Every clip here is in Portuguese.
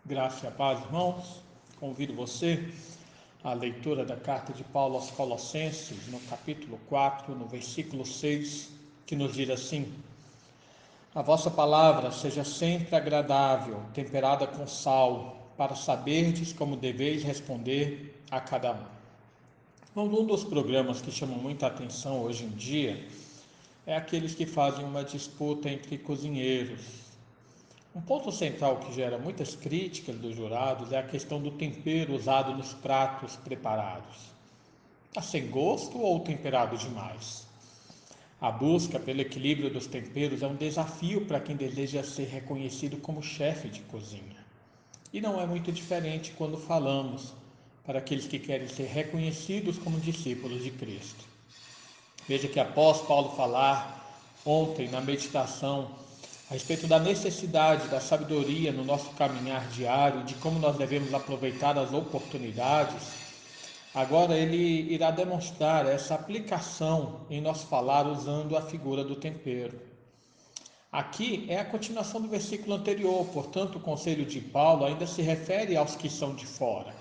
Graça e a paz, irmãos. Convido você à leitura da carta de Paulo aos Colossenses, no capítulo 4, no versículo 6, que nos diz assim: A vossa palavra seja sempre agradável, temperada com sal, para saberdes como deveis responder a cada um. Um dos programas que chamam muita atenção hoje em dia é aqueles que fazem uma disputa entre cozinheiros. Um ponto central que gera muitas críticas dos jurados é a questão do tempero usado nos pratos preparados. Está sem gosto ou temperado demais? A busca pelo equilíbrio dos temperos é um desafio para quem deseja ser reconhecido como chefe de cozinha. E não é muito diferente quando falamos para aqueles que querem ser reconhecidos como discípulos de Cristo. Veja que após Paulo falar ontem na meditação a respeito da necessidade da sabedoria no nosso caminhar diário, de como nós devemos aproveitar as oportunidades, agora ele irá demonstrar essa aplicação em nosso falar usando a figura do tempero. Aqui é a continuação do versículo anterior, portanto o conselho de Paulo ainda se refere aos que são de fora.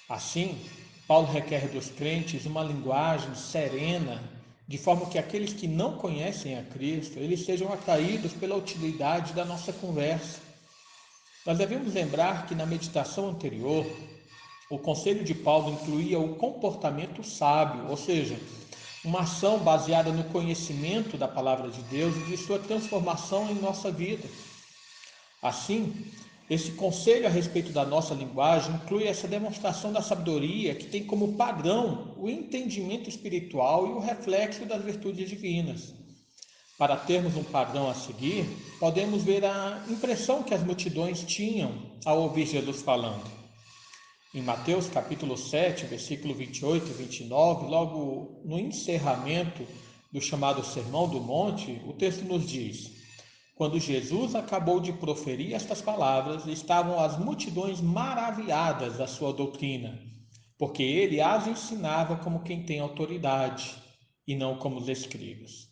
Assim, Paulo requer dos crentes uma linguagem serena, de forma que aqueles que não conhecem a Cristo, eles sejam atraídos pela utilidade da nossa conversa. Nós devemos lembrar que na meditação anterior, o conselho de Paulo incluía o comportamento sábio, ou seja, uma ação baseada no conhecimento da palavra de Deus e de sua transformação em nossa vida. Assim, esse conselho a respeito da nossa linguagem inclui essa demonstração da sabedoria que tem como padrão o entendimento espiritual e o reflexo das virtudes divinas. Para termos um padrão a seguir, podemos ver a impressão que as multidões tinham ao ouvir Jesus falando. Em Mateus capítulo 7, versículo 28 e 29, logo no encerramento do chamado Sermão do Monte, o texto nos diz: Quando Jesus acabou de proferir estas palavras, estavam as multidões maravilhadas da sua doutrina, porque ele as ensinava como quem tem autoridade e não como os escribas.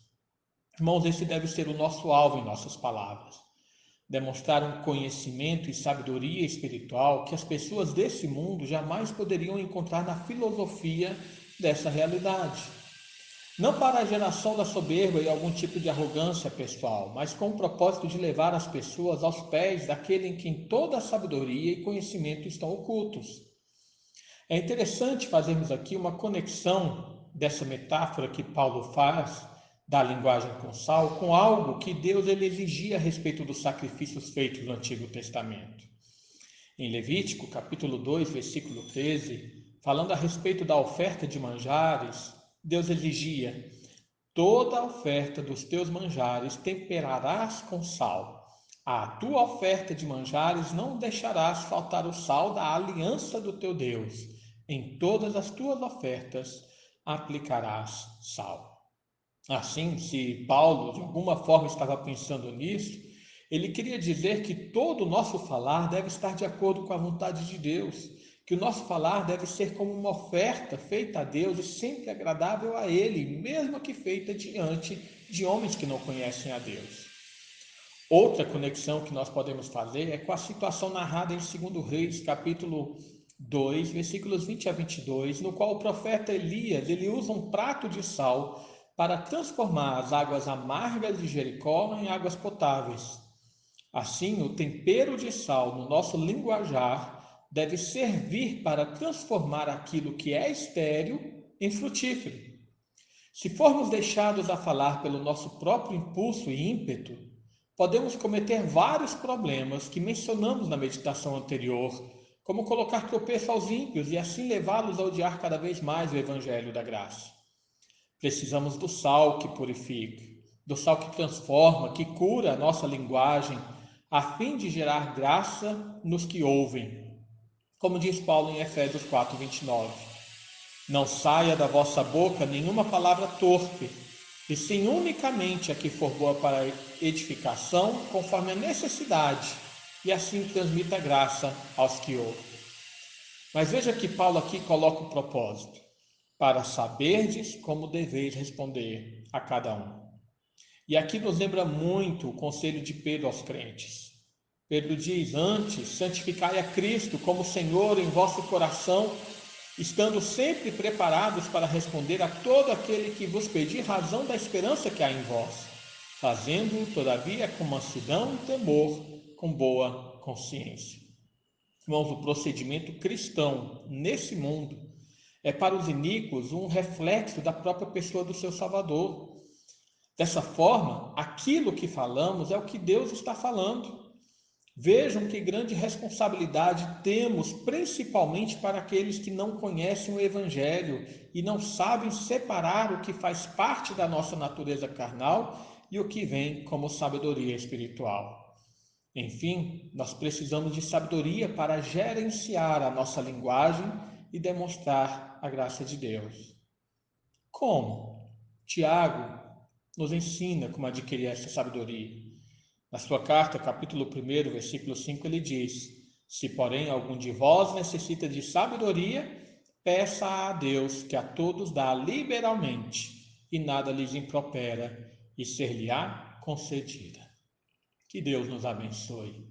Irmãos, esse deve ser o nosso alvo em nossas palavras. Demonstrar um conhecimento e sabedoria espiritual que as pessoas desse mundo jamais poderiam encontrar na filosofia dessa realidade. Não para a geração da soberba e algum tipo de arrogância pessoal, mas com o propósito de levar as pessoas aos pés daquele em quem toda a sabedoria e conhecimento estão ocultos. É interessante fazermos aqui uma conexão dessa metáfora que Paulo faz da linguagem com sal com algo que Deus ele exigia a respeito dos sacrifícios feitos no Antigo Testamento. Em Levítico, capítulo 2, versículo 13, falando a respeito da oferta de manjares, Deus exigia: toda a oferta dos teus manjares temperarás com sal. À tua oferta de manjares não deixarás faltar o sal da aliança do teu Deus. Em todas as tuas ofertas aplicarás sal. Assim, se Paulo de alguma forma estava pensando nisso, ele queria dizer que todo o nosso falar deve estar de acordo com a vontade de Deus, que o nosso falar deve ser como uma oferta feita a Deus e sempre agradável a Ele, mesmo que feita diante de homens que não conhecem a Deus. Outra conexão que nós podemos fazer é com a situação narrada em 2 Reis, capítulo 2, versículos 20 a 22, no qual o profeta Elias ele usa um prato de sal para transformar as águas amargas de Jericó em águas potáveis. Assim, o tempero de sal no nosso linguajar deve servir para transformar aquilo que é estéril em frutífero. Se formos deixados a falar pelo nosso próprio impulso e ímpeto, podemos cometer vários problemas que mencionamos na meditação anterior, como colocar tropeço aos ímpios e assim levá-los a odiar cada vez mais o Evangelho da Graça. Precisamos do sal que purifica, do sal que transforma, que cura a nossa linguagem, a fim de gerar graça nos que ouvem. Como diz Paulo em Efésios 4, 29. Não saia da vossa boca nenhuma palavra torpe, e sim unicamente a que for boa para edificação, conforme a necessidade, e assim transmita graça aos que ouvem. Mas veja que Paulo aqui coloca o propósito: para saberdes como deveis responder a cada um. E aqui nos lembra muito o conselho de Pedro aos crentes. Pedro diz: antes, santificai a Cristo como Senhor em vosso coração, estando sempre preparados para responder a todo aquele que vos pedir razão da esperança que há em vós, fazendo-o, todavia, com mansidão e temor, com boa consciência. Irmãos, o procedimento cristão nesse mundo é para os iníquos um reflexo da própria pessoa do seu Salvador. Dessa forma, aquilo que falamos é o que Deus está falando. Vejam que grande responsabilidade temos, principalmente para aqueles que não conhecem o Evangelho e não sabem separar o que faz parte da nossa natureza carnal e o que vem como sabedoria espiritual. Enfim, nós precisamos de sabedoria para gerenciar a nossa linguagem e demonstrar a graça de Deus. Como? Tiago nos ensina como adquirir essa sabedoria. Na sua carta, capítulo 1, versículo 5, ele diz: se, porém, algum de vós necessita de sabedoria, peça a Deus, que a todos dá liberalmente, e nada lhes impropera, e ser-lhe-á concedida. Que Deus nos abençoe.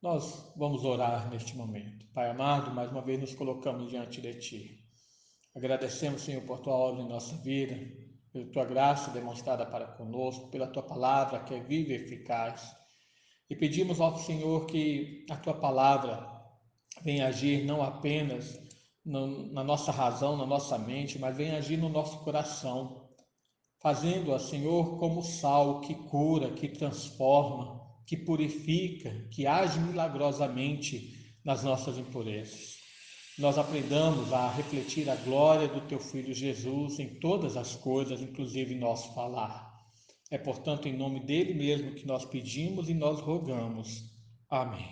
Nós vamos orar neste momento. Pai amado, mais uma vez nos colocamos diante de Ti. Agradecemos, Senhor, por Tua obra em nossa vida, pela Tua graça demonstrada para conosco, pela Tua palavra que é viva e eficaz. E pedimos ao Senhor que a Tua palavra venha agir não apenas na nossa razão, na nossa mente, mas venha agir no nosso coração, fazendo-a, Senhor, como sal que cura, que transforma, que purifica, que age milagrosamente nas nossas impurezas. Nós aprendamos a refletir a glória do Teu Filho Jesus em todas as coisas, inclusive em nosso falar. É, portanto, em nome dele mesmo que nós pedimos e nós rogamos. Amém.